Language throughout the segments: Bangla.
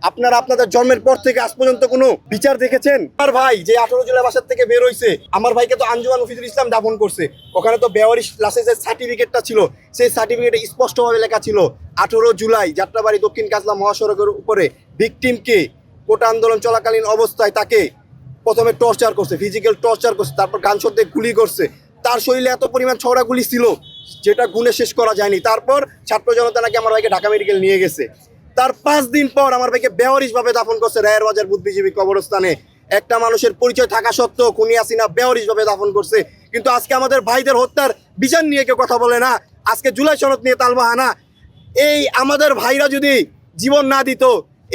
আপনারা আপনাদের জন্মের পর থেকে আজ পর্যন্ত কোনো বিচার দেখেছেন? আমার ভাই যে 18 জুলাই বাসার থেকে বের হয়েছে, আমার ভাইকে তো আঞ্জুমান মফিজুল ইসলাম দাফন করছে। ওখানে তো বেওয়ারিশ লাইসেন্সের সার্টিফিকেটটা ছিল, সেই সার্টিফিকেটে স্পষ্টভাবে লেখা ছিল 18 জুলাই যাত্রাবাড়ি দক্ষিণ কাজলা মহাসড়কের উপরে ভিকটিমকে কোটা আন্দোলন চলাকালীন অবস্থায় তাকে প্রথমে টর্চার করছে, ফিজিক্যাল টর্চার করছে, তারপর গানশট দিয়ে গুলি করছে। তার শরীরে এত পরিমাণ ছড়া গুলি ছিল যেটা গুণে শেষ করা যায়নি। তারপর ছাত্র জনতা নাকি আমার ভাইকে ঢাকা মেডিকেল নিয়ে গেছে। তার 5 দিন পর আমার ভাইকে বেওয়ারিশভাবে দাফন করছে রায়ের বাজার বুদ্ধিজীবী কবরস্থানে। একটা মানুষের পরিচয় থাকা সত্ত্বেও খুনি হাসিনা বেওয়ারিশভাবে দাফন করছে। কিন্তু আজকে আমাদের ভাইদের হত্যার বিচার নিয়ে কেউ কথা বলে না। আজকে জুলাই সনদ নিয়ে তালবাহানা। এই আমাদের ভাইরা যদি জীবন না দিত,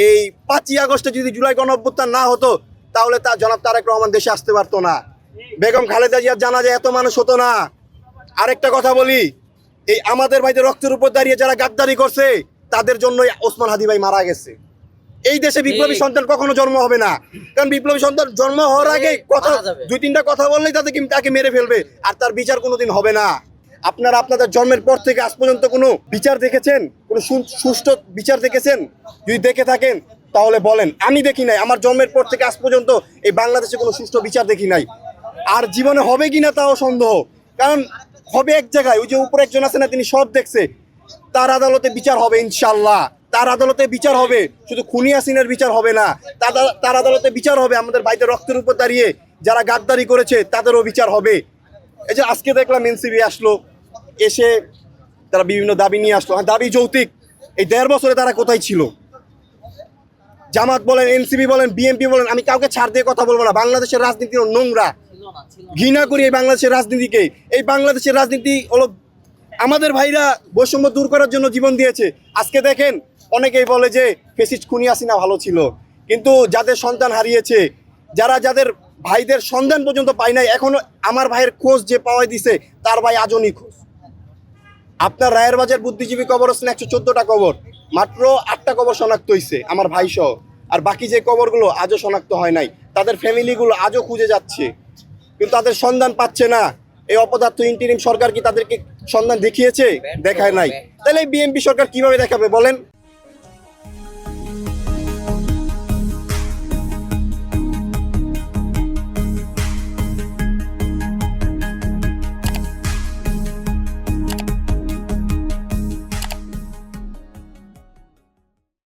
এই 5ই আগস্টে যদি জুলাই গণঅভ্যুত্থান না হতো, তাহলে তার জনাব তারেক রহমান দেশে আসতে পারতো না, বেগম খালেদা জিয়ার জানাজা এত মানুষ হতো না। আরেকটা কথা বলি, এই আমাদের ভাইদের রক্তের উপর দাঁড়িয়ে যারা গাদ্দারি করছে তাদের জন্যই ওসমান হাদি ভাই মারা গেছে। এই দেশে বিপ্লবী সন্তান কখনো জন্ম হবে না, কারণ বিপ্লবী সন্তান জন্ম হওয়ার আগে কথা 2-3টা কথা বললেই তাকে মেরে ফেলবে, আর তার বিচার কোনোদিন হবে না। আপনারা আপনাদের জন্মের পর থেকে আজ পর্যন্ত কোনো বিচার দেখেছেন? কোনো সুষ্ঠু বিচার দেখেছেন? যদি দেখে থাকেন তাহলে বলেন। আমি দেখি নাই, আমার জন্মের পর থেকে আজ পর্যন্ত এই বাংলাদেশে কোনো সুষ্ঠু বিচার দেখি নাই। আর জীবনে হবে কিনা তাও সন্দেহ, কারণ হবে এক জায়গায়। ওই যে উপরে একজন আছে না, তিনি সব দেখছে। তার আদালতে বিচার হবে ইনশাল্লাহ, তার আদালতে বিচার হবে। শুধু খুনি হাসিনার বিচার হবে না, তার আদালতে বিচার হবে। আমাদের ভাইদের রক্তের উপর দাঁড়িয়ে যারা গাদ্দারি করেছে তাদেরও বিচার হবে। এই যে আজকে দেখলাম এনসিবি আসলো, এসে তারা বিভিন্ন দাবি নিয়ে আসলো। দাবি যৌক্তিক। এই 1.5 বছরে তারা কোথায় ছিল? জামাত বলেন, এনসিবি বলেন, বিএনপি বলেন, আমি কাউকে ছাড় দিয়ে কথা বলবো না। বাংলাদেশের রাজনীতি নোংরা, ঘৃণা করি এই বাংলাদেশের রাজনীতিকে। এই বাংলাদেশের রাজনীতি হলো, আমাদের ভাইরা বৈষম্য দূর করার জন্য জীবন দিয়েছে। আজকে দেখেন, অনেকেই বলে যে ফেসিস্ট খুনি হাসিনা ভালো ছিল, কিন্তু যাদের সন্তান হারিয়েছে, যাদের ভাইদের সন্ধান পর্যন্ত পায় নাই, এখনো আমার ভাইয়ের খোঁজ যে পাওয়াই দিছে, তার ভাই আজও নিখোঁজ। আপনার রায়ের বাজার বুদ্ধিজীবী কবরস্থানে 114টা কবর, মাত্র 8টা কবর শনাক্ত হয়েছে আমার ভাই সহ। আর বাকি যে কবরগুলো আজও শনাক্ত হয় নাই। তাদের ফ্যামিলিগুলো আজও খুঁজে যাচ্ছে, কিন্তু তাদের সন্ধান পাচ্ছে না। এই অপদার্থ ইন্টিরিম সরকার কি তাদেরকে সন্ধান দেখিয়েছে? দেখায় নাই। তাহলে এই বিএনপি সরকার কিভাবে দেখাবে বলেন?